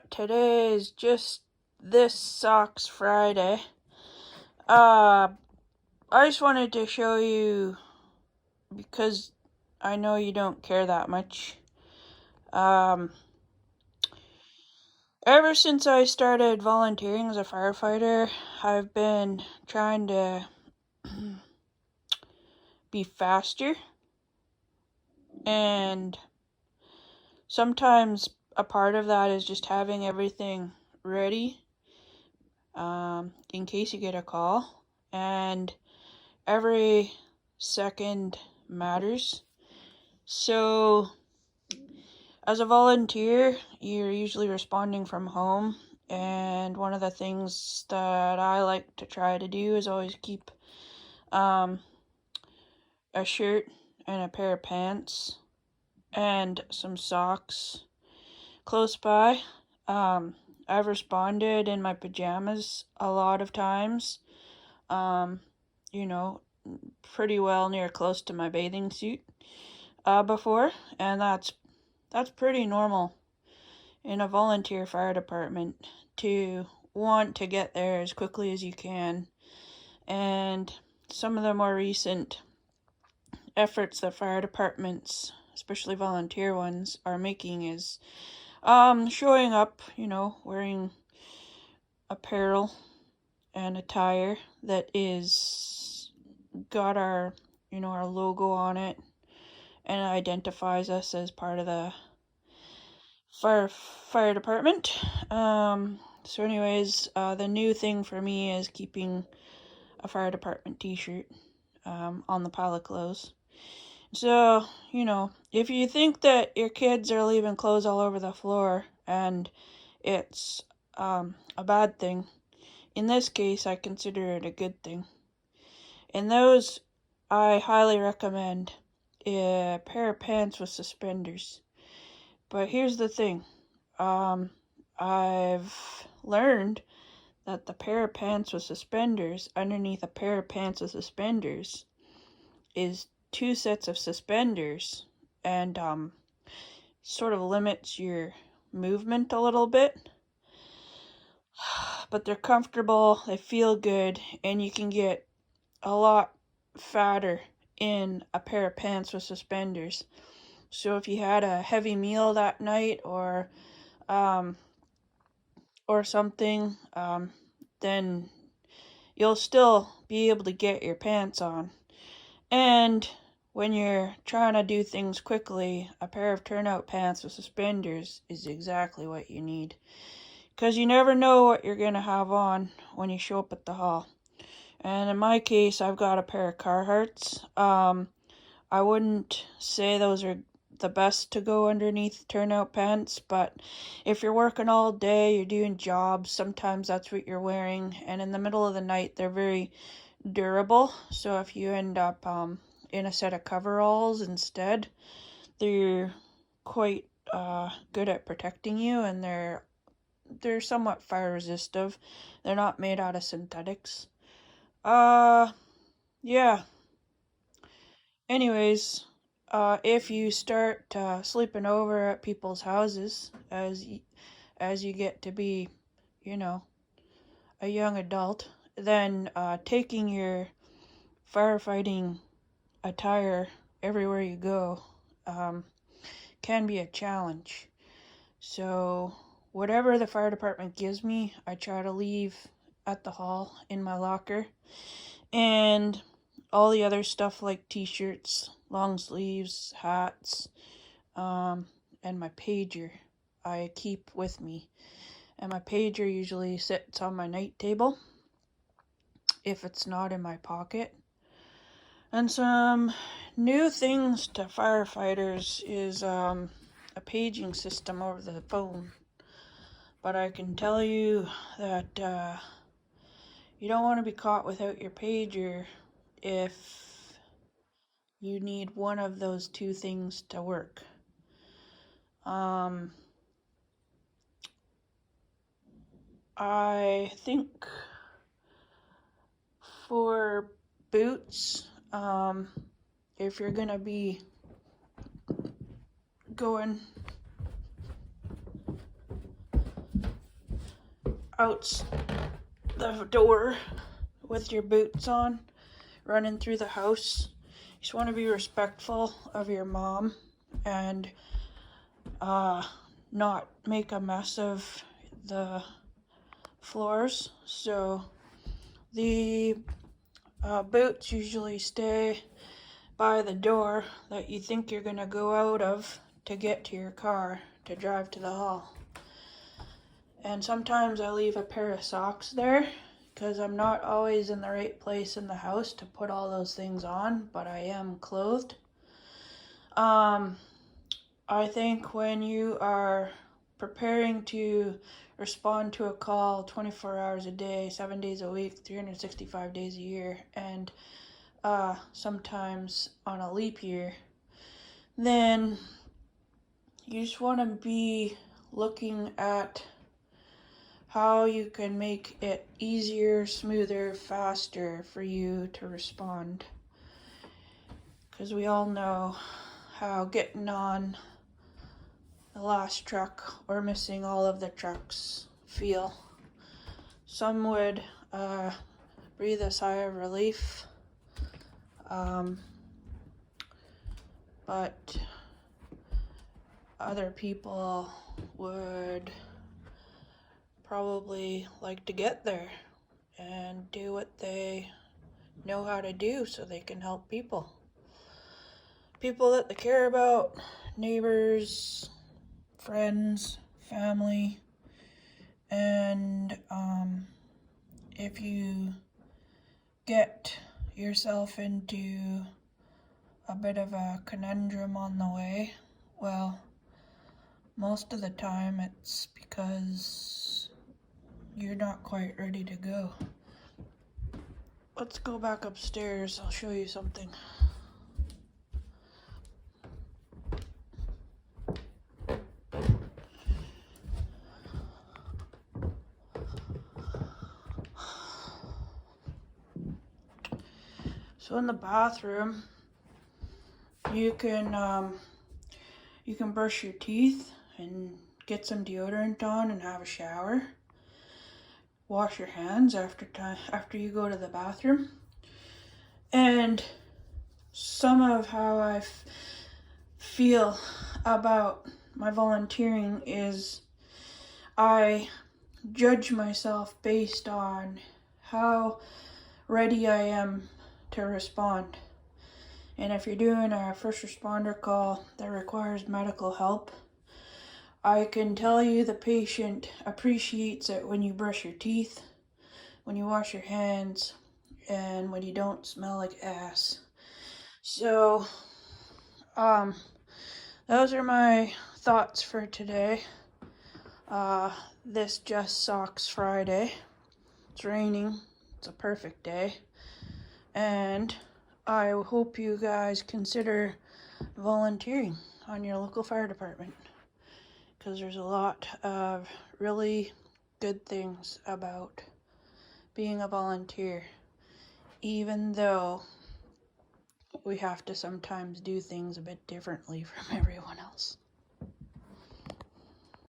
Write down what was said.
Today is just this sucks Friday. I just wanted to show you because I know you don't care that much. Ever since I started volunteering as a firefighter, I've been trying to be faster, and sometimes a part of that is just having everything ready in case you get a call, and every second matters. So, as a volunteer, you're usually responding from home, and one of the things that I like to try to do is always keep a shirt and a pair of pants and some socks close by. I've responded in my pajamas a lot of times, you know, pretty well near close to my bathing suit before, and that's pretty normal in a volunteer fire department to want to get there as quickly as you can. And some of the more recent efforts that fire departments, especially volunteer ones, are making is showing up, wearing apparel and attire that is got our logo on it and identifies us as part of the fire department. So anyways, the new thing for me is keeping a fire department t-shirt on the pile of clothes. So, if you think that your kids are leaving clothes all over the floor and it's a bad thing, in this case I consider it a good thing. And those, I highly recommend a pair of pants with suspenders. But here's the thing. I've learned that the pair of pants with suspenders underneath a pair of pants with suspenders is 2 sets of suspenders, and sort of limits your movement a little bit. But they're comfortable, they feel good, and you can get a lot fatter in a pair of pants with suspenders. So if you had a heavy meal that night or something, then you'll still be able to get your pants on. And when you're trying to do things quickly, a pair of turnout pants with suspenders is exactly what you need. Because you never know what you're going to have on when you show up at the hall. And in my case, I've got a pair of Carhartts. I wouldn't say those are the best to go underneath turnout pants, but if you're working all day, you're doing jobs, sometimes that's what you're wearing, and in the middle of the night, they're very durable. So if you end up in a set of coveralls instead, they're quite good at protecting you, and they're somewhat fire resistive. They're not made out of synthetics. Yeah. Anyways, if you start sleeping over at people's houses as you get to be, a young adult, then taking your firefighting attire everywhere you go can be a challenge. So whatever the fire department gives me, I try to leave at the hall in my locker. And all the other stuff like t-shirts, long sleeves, hats, and my pager I keep with me. And my pager usually sits on my night table if it's not in my pocket. And some new things to firefighters is a paging system over the phone. But I can tell you that you don't want to be caught without your pager if you need one of those 2 things to work. I think for boots, if you're gonna be going out the door with your boots on, running through the house. You just want to be respectful of your mom and not make a mess of the floors. So the boots usually stay by the door that you think you're gonna go out of to get to your car to drive to the hall. And sometimes I leave a pair of socks there because I'm not always in the right place in the house to put all those things on, but I am clothed. I think when you are preparing to respond to a call 24 hours a day, 7 days a week, 365 days a year, and sometimes on a leap year, then you just want to be looking at how you can make it easier, smoother, faster for you to respond. Because we all know how getting on the last truck or missing all of the trucks feel. Some would breathe a sigh of relief, but other people would probably like to get there and do what they know how to do so they can help people that they care about, neighbors, friends, family. And if you get yourself into a bit of a conundrum on the way, well, most of the time it's because you're not quite ready to go. Let's go back upstairs. I'll show you something. So in the bathroom, you can brush your teeth and get some deodorant on and have a shower. Wash your hands after you go to the bathroom. And some of how I feel about my volunteering is I judge myself based on how ready I am to respond. And if you're doing a first responder call that requires medical help, I can tell you the patient appreciates it when you brush your teeth, when you wash your hands, and when you don't smell like ass. So, those are my thoughts for today. This just sucks Friday. It's raining. It's a perfect day. And I hope you guys consider volunteering on your local fire department, because there's a lot of really good things about being a volunteer, even though we have to sometimes do things a bit differently from everyone else.